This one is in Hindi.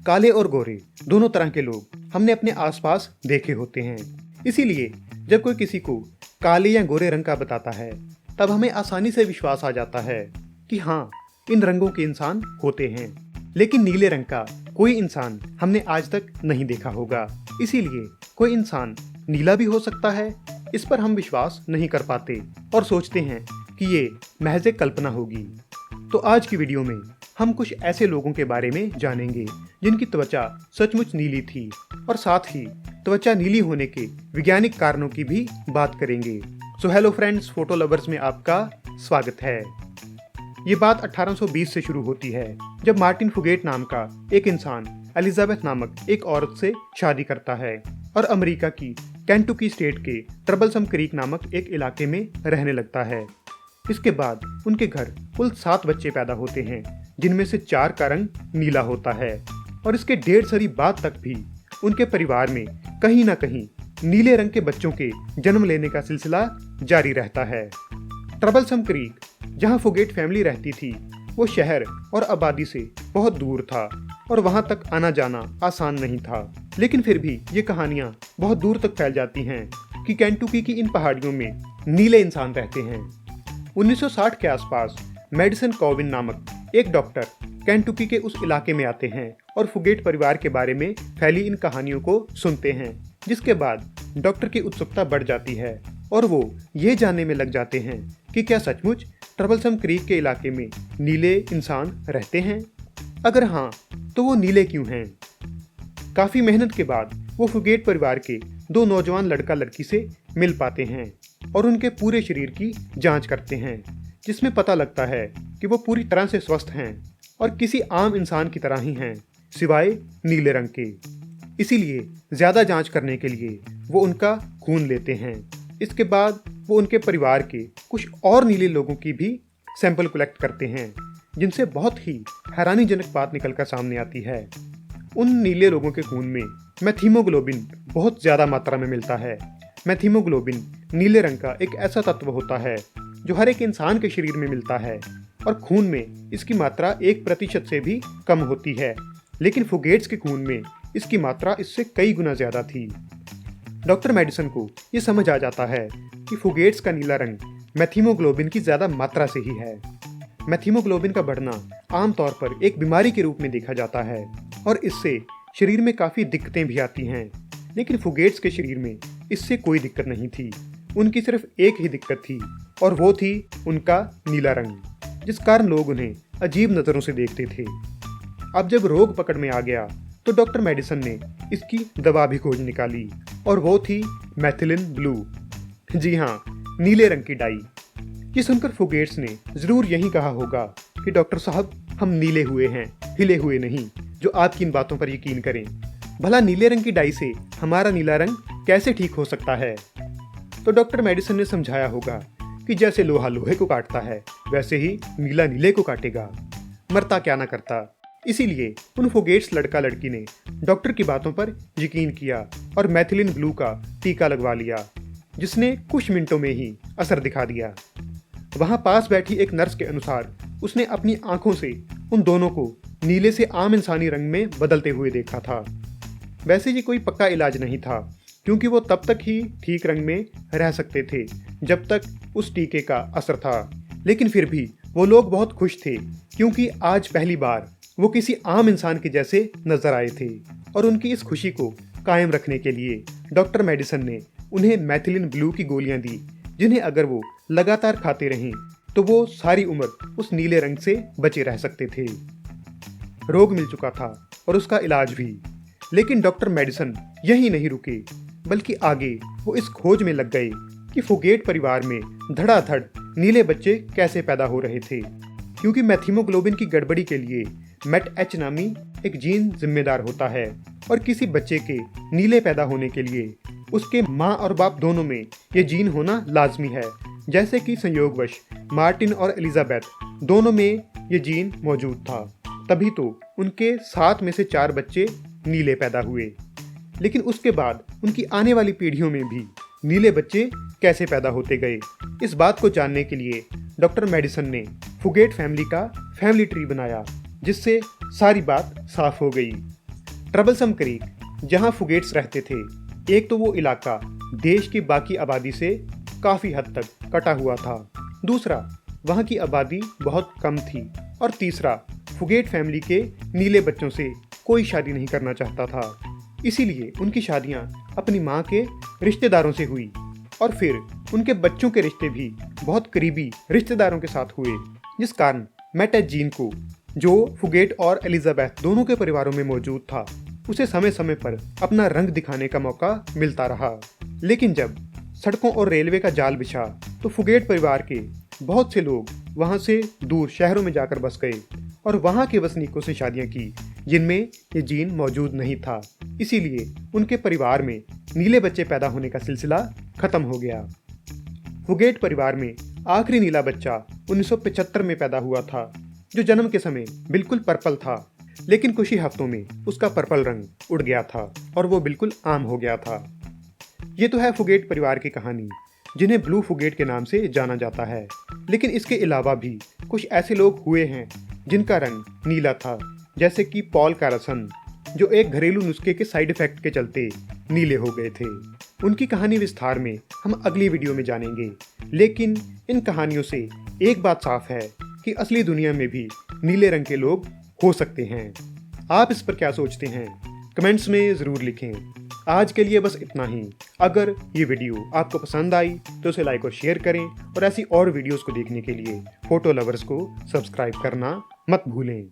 काले और गोरे दोनों तरह के लोग हमने अपने आसपास देखे होते हैं। इसीलिए जब कोई किसी को काले या गोरे रंग का बताता है तब हमें आसानी से विश्वास आ जाता है कि हाँ, इन रंगों के इंसान होते हैं। लेकिन नीले रंग का कोई इंसान हमने आज तक नहीं देखा होगा। इसीलिए कोई इंसान नीला भी हो सकता है, इस पर हम विश्वास नहीं कर पाते और सोचते हैं कि ये महज एक कल्पना होगी। तो आज की वीडियो में हम कुछ ऐसे लोगों के बारे में जानेंगे जिनकी त्वचा सचमुच नीली थी और साथ ही त्वचा नीली होने के वैज्ञानिक कारणों की भी बात करेंगे। So hello friends, photo lovers में आपका स्वागत है। ये बात 1820 से शुरू होती है जब मार्टिन फुगेट नाम का एक इंसान एलिजाबेथ नामक एक औरत से शादी करता है और अमेरिका की केंटुकी स्टेट के ट्रबलसम क्रीक नामक एक इलाके में रहने लगता है। इसके बाद उनके घर कुल 7 बच्चे पैदा होते हैं, जिनमें से 4 का रंग नीला होता है और इसके 1.5 सदी बाद तक भी उनके परिवार में कहीं ना कहीं नीले रंग के बच्चों के जन्म लेने का सिलसिला जारी रहता है। ट्रबलसम क्रीक, जहां फुगेट फैमिली रहती थी, वो शहर और आबादी से बहुत दूर था और वहां तक आना जाना आसान नहीं था। लेकिन फिर भी ये कहानियां बहुत दूर तक फैल जाती हैं कि केंटुकी की इन पहाड़ियों में नीले इंसान रहते हैं। 1960 के आसपास मेडिसन कॉविन नामक एक डॉक्टर केंटुकी के उस इलाके में आते हैं और फुगेट परिवार के बारे में फैली इन कहानियों को सुनते हैं, जिसके बाद डॉक्टर की उत्सुकता बढ़ जाती है और वो ये जानने में लग जाते हैं कि क्या सचमुच ट्रबलसम क्रीक के इलाके में नीले इंसान रहते हैं। अगर हाँ, तो वो नीले क्यों हैं। काफी मेहनत के बाद वो फुगेट परिवार के 2 नौजवान लड़का लड़की से मिल पाते हैं और उनके पूरे शरीर की जांच करते हैं, जिसमें पता लगता है कि वो पूरी तरह से स्वस्थ हैं और किसी आम इंसान की तरह ही हैं, सिवाय नीले रंग के। इसीलिए ज्यादा जांच करने के लिए वो उनका खून लेते हैं। इसके बाद वो उनके परिवार के कुछ और नीले लोगों की भी सैंपल कलेक्ट करते हैं, जिनसे बहुत ही हैरानीजनक बात निकलकर सामने आती है। उन नीले लोगों के खून में मेथिमोग्लोबिन बहुत ज्यादा मात्रा में मिलता है। मेथिमोग्लोबिन नीले रंग का एक ऐसा तत्व होता है जो हर एक इंसान के शरीर में मिलता है और खून में इसकी मात्रा 1% से भी कम होती है। लेकिन फुगेट्स के खून में इसकी मात्रा इससे कई गुना ज्यादा थी। डॉक्टर मेडिसन को ये समझ आ जाता है कि फुगेट्स का नीला रंग मेथिमोग्लोबिन की ज्यादा मात्रा से ही है। मेथिमोग्लोबिन का बढ़ना आमतौर पर एक बीमारी के रूप में देखा जाता है और इससे शरीर में काफी दिक्कतें भी आती हैं। लेकिन फुगेट्स के शरीर में इससे कोई दिक्कत नहीं थी। उनकी सिर्फ एक ही दिक्कत थी और वो थी उनका नीला रंग, जिस कारण लोग उन्हें अजीब नजरों से देखते थे। अब जब रोग पकड़ में आ गया तो डॉक्टर मेडिसन ने इसकी दवा भी खोज निकाली और वो थी मेथिलिन ब्लू। जी हाँ, नीले रंग की डाई। ये सुनकर फुगेट्स ने जरूर यही कहा होगा कि डॉक्टर साहब, हम नीले हुए हैं, हिले हुए नहीं, जो आपकी इन बातों पर यकीन करें। भला नीले रंग की डाई से हमारा नीला रंग कैसे ठीक हो सकता है। तो डॉक्टर मेडिसन ने समझाया होगा कि जैसे लोहा लोहे को काटता है, वैसे ही नीला नीले को काटेगा, मरता क्या ना करता। इसीलिए उन फुगेट्स लड़का लड़की ने डॉक्टर की बातों पर यकीन किया और मेथिलिन ब्लू का टीका लगवा लिया, जिसने कुछ मिनटों में ही असर दिखा दिया। वहां पास बैठी एक नर्स के अनुसार उसने अपनी आंखों से उन दोनों को नीले से आम इंसानी रंग में बदलते हुए देखा था। वैसे ये कोई पक्का इलाज नहीं था, क्योंकि वो तब तक ही ठीक रंग में रह सकते थे जब तक उस टीके का असर था। लेकिन फिर भी वो लोग बहुत खुश थे, क्योंकि आज पहली बार वो किसी आम इंसान के जैसे नजर आए थे और उनकी इस खुशी को कायम रखने के लिए डॉक्टर मेडिसन ने उन्हें मेथिलिन ब्लू की गोलियां दी, जिन्हें अगर वो लगातार खाते रहें तो वो सारी उम्र उस नीले रंग से बचे रह सकते थे। रोग मिल चुका था और उसका इलाज भी। लेकिन डॉक्टर मेडिसन यहीं नहीं रुके, बल्कि आगे वो इस खोज में लग गए कि फुगेट परिवार में धड़ाधड़ नीले बच्चे कैसे पैदा हो रहे थे। क्योंकि मेथिमोग्लोबिन की गड़बड़ी के लिए MET-H नामी एक जीन जिम्मेदार होता है और किसी बच्चे के नीले पैदा होने के लिए उसके माँ और बाप दोनों में ये जीन होना लाजमी है। जैसे कि संयोगवश मार्टिन और एलिजाबेथ दोनों में ये जीन मौजूद था, तभी तो उनके 7 में से 4 बच्चे नीले पैदा हुए। लेकिन उसके बाद उनकी आने वाली पीढ़ियों में भी नीले बच्चे कैसे पैदा होते गए, इस बात को जानने के लिए डॉक्टर मेडिसन ने फुगेट फैमिली का फैमिली ट्री बनाया, जिससे सारी बात साफ हो गई। ट्रबलसम क्रीक, जहां फुगेट्स रहते थे, एक तो वो इलाका देश की बाकी आबादी से काफ़ी हद तक कटा हुआ था, दूसरा वहाँ की आबादी बहुत कम थी, और तीसरा फुगेट फैमिली के नीले बच्चों से कोई शादी नहीं करना चाहता था। इसीलिए उनकी शादियाँ अपनी माँ के रिश्तेदारों से हुई, और फिर उनके बच्चों के रिश्ते भी बहुत करीबी रिश्तेदारों के साथ हुए, जिस कारण मैट जीन को, जो फुगेट और एलिजाबेथ दोनों के परिवारों में मौजूद था, उसे समय समय पर अपना रंग दिखाने का मौका मिलता रहा। लेकिन जब सड़कों और रेलवे का जाल बिछा तो फुगेट परिवार के बहुत से लोग वहां से दूर शहरों में जाकर बस गए और वहां के वसनीकों से शादियां की जिनमें ये जीन मौजूद नहीं था। इसीलिए उनके परिवार में नीले बच्चे पैदा होने का सिलसिला खत्म हो गया। फुगेट परिवार में आखिरी नीला बच्चा 1975 में पैदा हुआ था, जो जन्म के समय बिल्कुल पर्पल था, लेकिन कुछ ही हफ्तों में उसका पर्पल रंग उड़ गया था और वो बिल्कुल आम हो गया था। ये तो है फुगेट परिवार की कहानी, जिन्हें ब्लू फुगेट के नाम से जाना जाता है। लेकिन इसके अलावा भी कुछ ऐसे लोग हुए हैं जिनका रंग नीला था, जैसे कि पॉल कैरसन, जो एक घरेलू नुस्खे के साइड इफेक्ट के चलते नीले हो गए थे। उनकी कहानी विस्तार में हम अगली वीडियो में जानेंगे। लेकिन इन कहानियों से एक बात साफ है कि असली दुनिया में भी नीले रंग के लोग हो सकते हैं। आप इस पर क्या सोचते हैं? कमेंट्स में ज़रूर लिखें। आज के लिए बस इतना ही। अगर ये वीडियो आपको पसंद आई तो उसे लाइक और शेयर करें, और ऐसी और वीडियोस को देखने के लिए फोटो लवर्स को सब्सक्राइब करना मत भूलें।